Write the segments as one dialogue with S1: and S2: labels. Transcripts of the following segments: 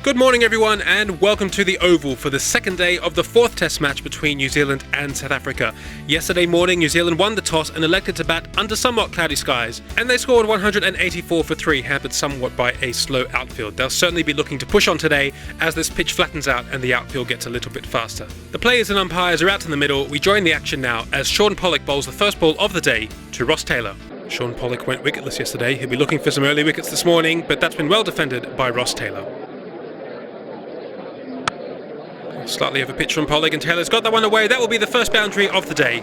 S1: Good morning everyone and welcome to the Oval for the second day of the fourth test match between New Zealand and South Africa. Yesterday morning New Zealand won the toss and elected to bat under somewhat cloudy skies, and they scored 184 for 3, hampered somewhat by a slow outfield. They'll certainly be looking to push on today as this pitch flattens out and the outfield gets a little bit faster. The players and umpires are out in the middle. We join the action now as Shaun Pollock bowls the first ball of the day to Ross Taylor. Shaun Pollock went wicketless yesterday. He'll be looking for some early wickets this morning, but that's been well defended by Ross Taylor. Slightly over pitch from Pollock, and Taylor's got that one away. That will be the first boundary of the day.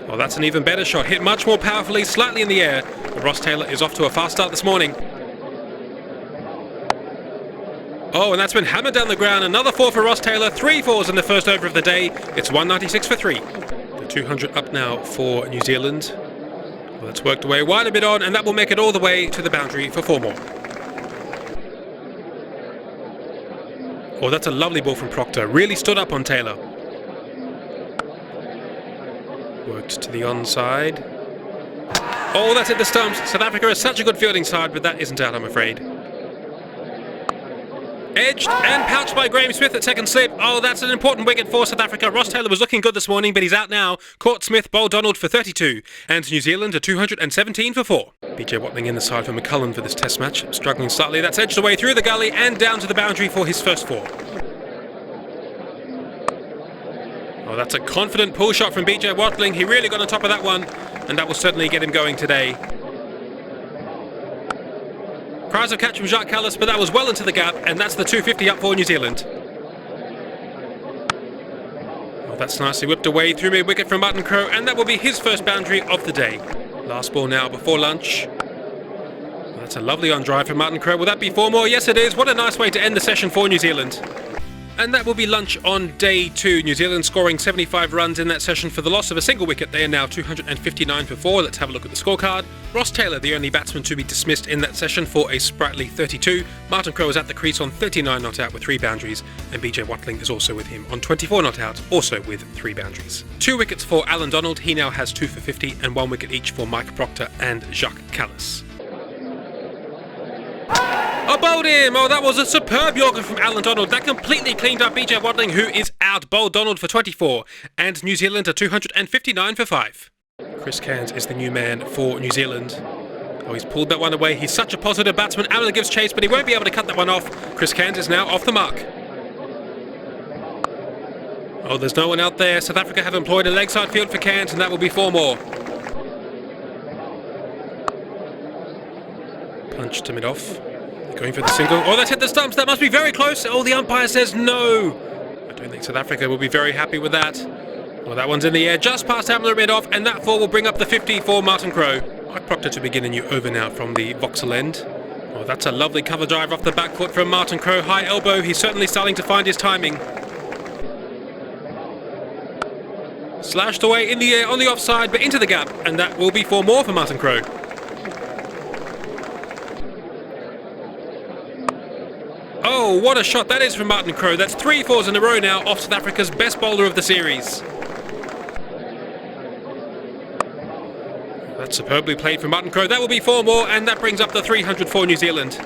S1: Well, that's an even better shot. Hit much more powerfully, slightly in the air. But Ross Taylor is off to a fast start this morning. Oh, and that's been hammered down the ground. Another 4 for Ross Taylor. 3 fours in the first over of the day. It's 196 for 3. The 200 up now for New Zealand. Well, that's worked away wide a bit on, and that will make it all the way to the boundary for 4 more. Oh, that's a lovely ball from Proctor. Really stood up on Taylor. Worked to the onside. Oh, that's hit the stumps. South Africa is such a good fielding side, but that isn't out, I'm afraid. Edged and pouched by Graham Smith at second slip. Oh, that's an important wicket for South Africa. Ross Taylor was looking good this morning, but he's out now. Caught Smith, bowled Donald for 32. And New Zealand are 217 for 4. BJ Watling in the side for McCullum for this test match. Struggling slightly. That's edged away through the gully and down to the boundary for his first 4. Oh, that's a confident pull shot from BJ Watling. He really got on top of that one, and that will certainly get him going today. Cries of catch from Jacques Kallis, but that was well into the gap, and that's the 250 up for New Zealand. Oh, that's nicely whipped away through mid-wicket from Martin Crowe, and that will be his first boundary of the day. Last ball now before lunch. Well, that's a lovely on-drive from Martin Crowe. Will that be 4 more? Yes, it is. What a nice way to end the session for New Zealand. And that will be lunch on day 2. New Zealand scoring 75 runs in that session for the loss of a single wicket. They are now 259 for 4. Let's have a look at the scorecard. Ross Taylor, the only batsman to be dismissed in that session, for a sprightly 32. Martin Crowe is at the crease on 39 not out with 3 boundaries. And BJ Watling is also with him on 24 not out, also with 3 boundaries. 2 wickets for Alan Donald. He now has 2 for 50, and 1 wicket each for Mike Proctor and Jacques Kallis. Oh, bowled him! Oh, that was a superb Yorker from Alan Donald. That completely cleaned up BJ Watling, who is out. Bowled Donald for 24. And New Zealand are 259 for 5. Chris Cairns is the new man for New Zealand. Oh, he's pulled that one away. He's such a positive batsman. Amler gives chase, but he won't be able to cut that one off. Chris Cairns is now off the mark. Oh, there's no one out there. South Africa have employed a leg side field for Cairns, and that will be 4 more. Punch to mid-off. Going for the single. Oh, that's hit the stumps. That must be very close. Oh, the umpire says no. I don't think South Africa will be very happy with that. Well, that one's in the air just past Amler mid-off, and that 4 will bring up the 50 for Martin Crowe. Mike Proctor to begin a new over now from the Vauxhall end. Oh, that's a lovely cover drive off the back foot from Martin Crowe. High elbow. He's certainly starting to find his timing. Slashed away in the air on the offside, but into the gap, and that will be 4 more for Martin Crowe. Oh, what a shot that is from Martin Crowe. That's 3 fours in a row now off South Africa's best bowler of the series. That's superbly played from Martin Crowe. That will be 4 more, and that brings up the 300 for New Zealand.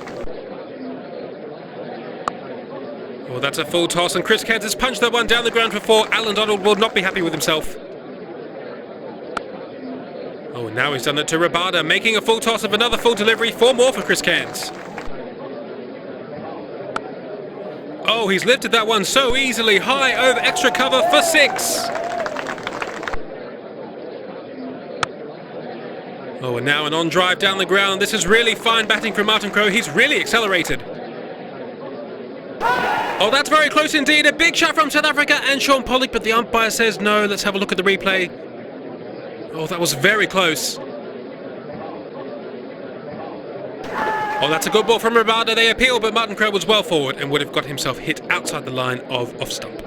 S1: Oh, that's a full toss, and Chris Cairns has punched that one down the ground for 4. Alan Donald will not be happy with himself. Oh, now he's done it to Rabada, making a full toss of another full delivery. 4 more for Chris Cairns. Oh, he's lifted that one so easily. High over extra cover for 6. Oh, and now an on drive down the ground. This is really fine batting from Martin Crowe. He's really accelerated. Oh, that's very close indeed. A big shot from South Africa and Shaun Pollock, but the umpire says no. Let's have a look at the replay. Oh, that was very close. Oh, that's a good ball from Rabada. They appeal, but Martin Crowe was well forward and would have got himself hit outside the line of off stump.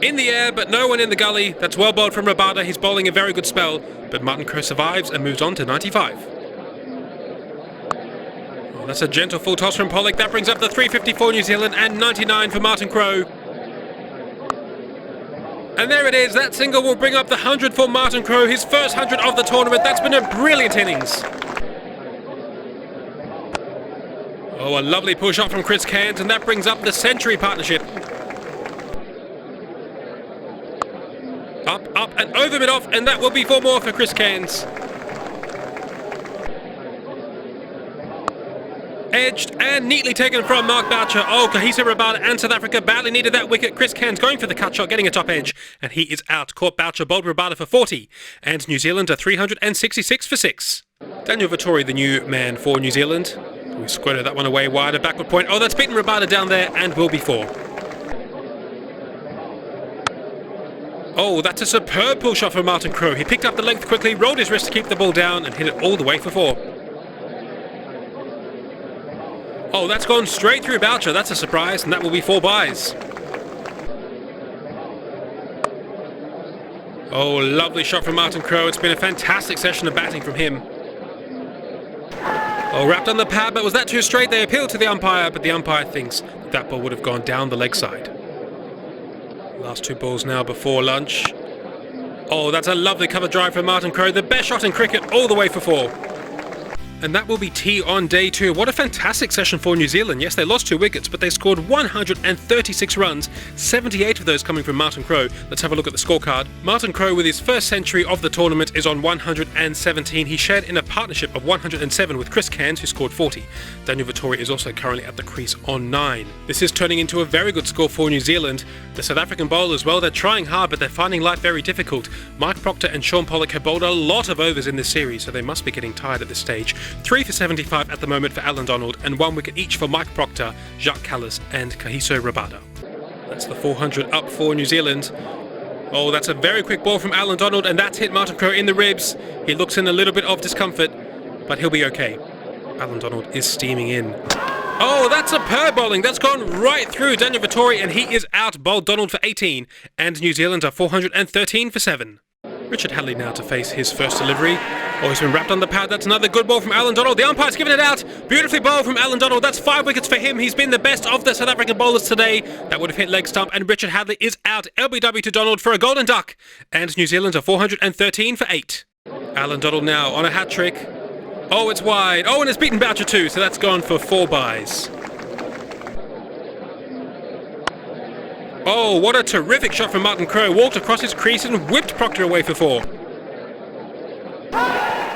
S1: In the air, but no one in the gully. That's well bowled from Rabada. He's bowling a very good spell, but Martin Crowe survives and moves on to 95. Oh, that's a gentle full toss from Pollock. That brings up the 350 for New Zealand and 99 for Martin Crowe. And there it is. That single will bring up the 100 for Martin Crowe, his first 100 of the tournament. That's been a brilliant innings. Oh, a lovely pull shot from Chris Cairns, and that brings up the century partnership. Up, and over mid-off, and that will be 4 more for Chris Cairns. Edged and neatly taken from Mark Boucher. Oh, Kagiso Rabada and South Africa badly needed that wicket. Chris Cairns going for the cut shot, getting a top edge, and he is out. Caught Boucher, bowled Rabada for 40, and New Zealand are 366 for 6. Daniel Vettori, the new man for New Zealand. We squirted that one away wide, a backward point. Oh, that's beaten Rabada down there, and will be 4. Oh, that's a superb pull shot from Martin Crowe. He picked up the length quickly, rolled his wrist to keep the ball down, and hit it all the way for 4. Oh, that's gone straight through Boucher. That's a surprise, and that will be 4 byes. Oh, lovely shot from Martin Crowe. It's been a fantastic session of batting from him. Oh, wrapped on the pad, but was that too straight? They appealed to the umpire, but the umpire thinks that ball would have gone down the leg side. Last 2 balls now before lunch. Oh, that's a lovely cover drive from Martin Crowe. The best shot in cricket, all the way for 4. And that will be tea on day 2. What a fantastic session for New Zealand. Yes, they lost 2 wickets, but they scored 136 runs, 78 of those coming from Martin Crowe. Let's have a look at the scorecard. Martin Crowe, with his first century of the tournament, is on 117. He shared in a partnership of 107 with Chris Cairns, who scored 40. Daniel Vettori is also currently at the crease on 9. This is turning into a very good score for New Zealand. The South African bowlers, well, they're trying hard, but they're finding life very difficult. Mike Proctor and Sean Pollock have bowled a lot of overs in this series, so they must be getting tired at this stage. 3 for 75 at the moment for Alan Donald, and 1 wicket each for Mike Proctor, Jacques Kallis and Kagiso Rabada. That's the 400 up for New Zealand. Oh, that's a very quick ball from Alan Donald, and that's hit Martin Crowe in the ribs. He looks in a little bit of discomfort, but he'll be okay. Alan Donald is steaming in. Oh, that's superb bowling. That's gone right through Daniel Vettori, and he is out. Bowled Donald for 18, and New Zealand are 413 for 7. Richard Hadley now to face his first delivery. Oh, he's been wrapped on the pad. That's another good ball from Alan Donald. The umpire's given it out. Beautifully bowled from Alan Donald. That's 5 wickets for him. He's been the best of the South African bowlers today. That would have hit leg stump, and Richard Hadley is out. LBW to Donald for a golden duck. And New Zealand are 413 for 8. Alan Donald now on a hat-trick. Oh, it's wide. Oh, and it's beaten Boucher too, so that's gone for 4 byes. Oh, what a terrific shot from Martin Crowe. Walked across his crease and whipped Proctor away for 4.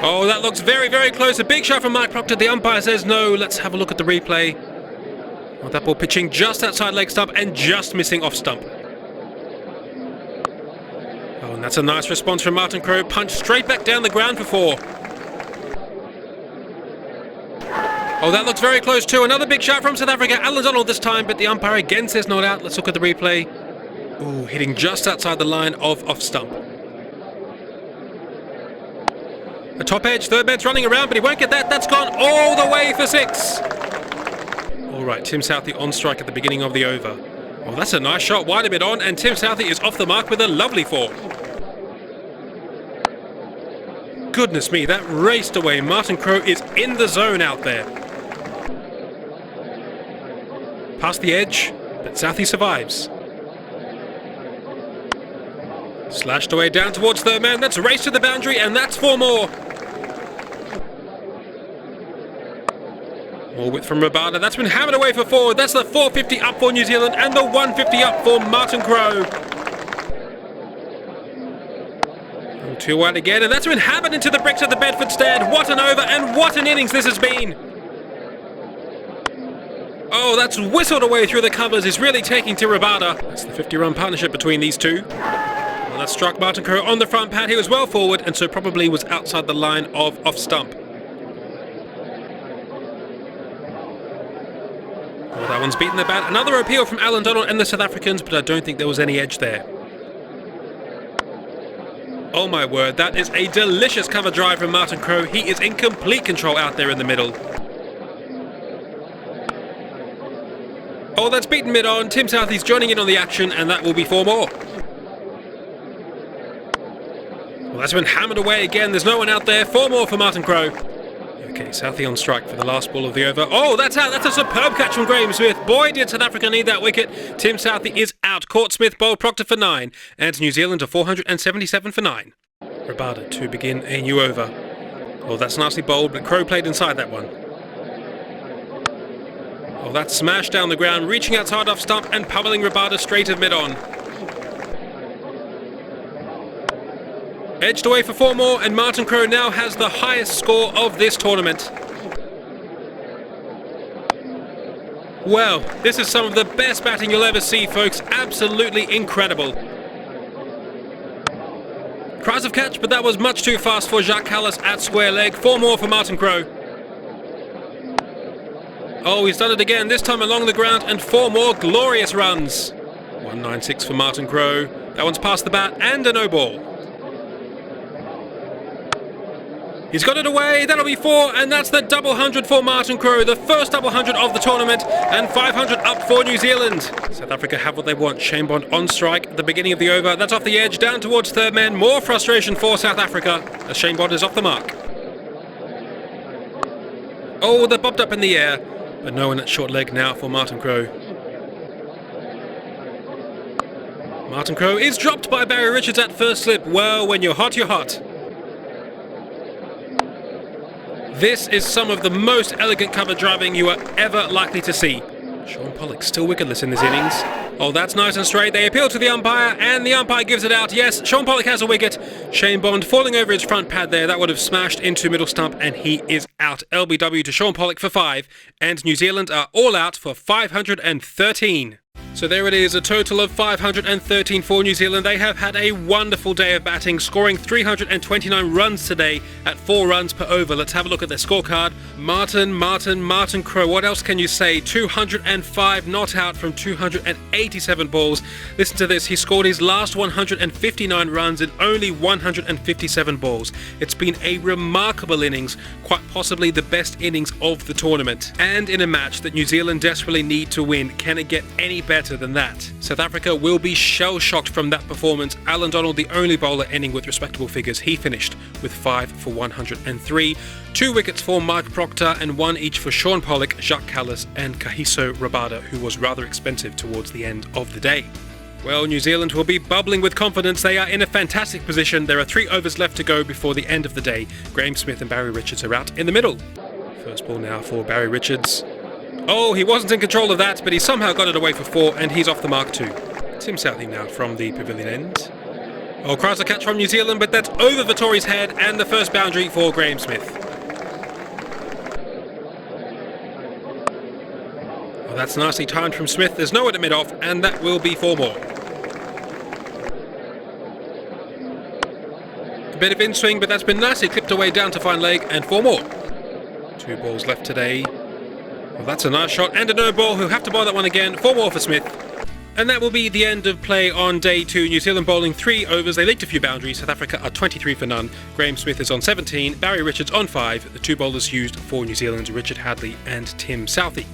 S1: Oh, that looks very, very close. A big shot from Mike Proctor. The umpire says no. Let's have a look at the replay. Oh, that ball pitching just outside leg stump and just missing off stump. Oh, and that's a nice response from Martin Crowe. Punched straight back down the ground for 4. Oh, that looks very close too. Another big shot from South Africa. Alan Donald this time, but the umpire again says not out. Let's look at the replay. Ooh, hitting just outside the line of off stump. A top edge, third man's running around, but he won't get that. That's gone all the way for 6. All right, Tim Southey on strike at the beginning of the over. Oh, that's a nice shot, wide a bit on, and Tim Southey is off the mark with a lovely 4. Goodness me, that raced away. Martin Crowe is in the zone out there. Past the edge, but Southey survives. Slashed away down towards third man. That's raced to the boundary, and that's 4 more. More width from Rabada. That's been hammered away for 4. That's the 450 up for New Zealand, and the 150 up for Martin Crowe. And 2 wide again, and that's been hammered into the bricks of the Bedford stand. What an over, and what an innings this has been. Oh, that's whistled away through the covers. Is really taking to Rabada. That's the 50-run partnership between these two. Well, that struck Martin Crowe on the front pad. He was well forward, and so probably was outside the line of off stump. Well, that one's beaten the bat. Another appeal from Alan Donald and the South Africans, but I don't think there was any edge there. Oh my word, that is a delicious cover drive from Martin Crowe. He is in complete control out there in the middle. Oh, that's beaten mid-on. Tim Southey's joining in on the action, and that will be 4 more. Well, that's been hammered away again. There's no one out there. 4 more for Martin Crowe. Okay, Southey on strike for the last ball of the over. Oh, that's out. That's a superb catch from Graham Smith. Boy, did South Africa need that wicket. Tim Southey is out. caught Smith, bowled Proctor for 9, and New Zealand to 477 for 9. Rabada to begin a new over. Oh, that's nicely bowled, but Crowe played inside that one. Oh, that's smashed down the ground, reaching outside off stump and pummeling Rabada straight of mid-on. Edged away for 4 more, and Martin Crowe now has the highest score of this tournament. Well, this is some of the best batting you'll ever see, folks. Absolutely incredible. Cries of catch, but that was much too fast for Jacques Kallis at square leg. 4 more for Martin Crowe. Oh, he's done it again, this time along the ground, and 4 more glorious runs. 196 for Martin Crowe. That one's past the bat and a no ball. He's got it away, that'll be 4, and that's the double 100 for Martin Crowe, the first double 100 of the tournament, and 500 up for New Zealand. South Africa have what they want. Shane Bond on strike at the beginning of the over. That's off the edge, down towards third man. More frustration for South Africa as Shane Bond is off the mark. Oh, they're bobbed up in the air, but no one at short leg now for Martin Crowe. Martin Crowe is dropped by Barry Richards at first slip. Well, when you're hot, you're hot. This is some of the most elegant cover driving you are ever likely to see. Shaun Pollock still wicketless in this innings. Oh, that's nice and straight. They appeal to the umpire, and the umpire gives it out. Yes, Shaun Pollock has a wicket. Shane Bond falling over his front pad there. That would have smashed into middle stump, and he is out. LBW to Shaun Pollock for 5, and New Zealand are all out for 513. So there it is, a total of 513 for New Zealand. They have had a wonderful day of batting, scoring 329 runs today at 4 runs per over. Let's have a look at their scorecard. Martin Crowe. What else can you say? 205 not out from 287 balls. Listen to this. He scored his last 159 runs in only 157 balls. It's been a remarkable innings, quite possibly the best innings of the tournament. And in a match that New Zealand desperately need to win, can it get any better than that? South Africa will be shell-shocked from that performance. Alan Donald, the only bowler ending with respectable figures. He finished with 5 for 103. 2 wickets for Mike Proctor and 1 each for Shaun Pollock, Jacques Kallis and Kagiso Rabada, who was rather expensive towards the end of the day. Well, New Zealand will be bubbling with confidence. They are in a fantastic position. There are 3 overs left to go before the end of the day. Graeme Smith and Barry Richards are out in the middle. First ball now for Barry Richards. Oh, he wasn't in control of that, but he somehow got it away for 4, and he's off the mark too. Tim Southey now from the pavilion end. Oh, cries a catch from New Zealand, but that's over Vittori's head, and the first boundary for Graeme Smith. Oh, that's nicely timed from Smith. There's nowhere to mid-off, and that will be 4 more. A bit of in-swing, but that's been nicely clipped away down to fine leg, and 4 more. 2 balls left today. Well, that's a nice shot and a no ball. He'll have to bowl that one again. 4 more for Smith. And that will be the end of play on day 2. New Zealand bowling 3 overs. They leaked a few boundaries. South Africa are 23 for none. Graeme Smith is on 17. Barry Richards on 5. The 2 bowlers used for New Zealand, Richard Hadley and Tim Southey.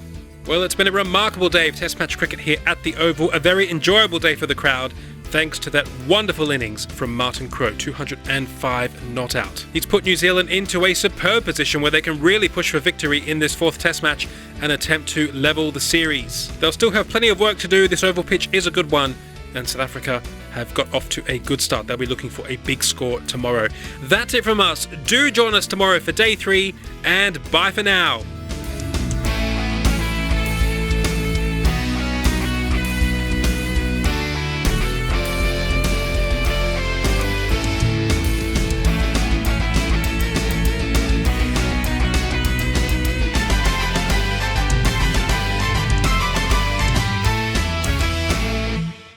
S1: Well, it's been a remarkable day of Test match cricket here at the Oval. A very enjoyable day for the crowd, thanks to that wonderful innings from Martin Crowe, 205 not out. He's put New Zealand into a superb position where they can really push for victory in this 4th Test match and attempt to level the series. They'll still have plenty of work to do. This oval pitch is a good one, and South Africa have got off to a good start. They'll be looking for a big score tomorrow. That's it from us. Do join us tomorrow for day 3, and bye for now.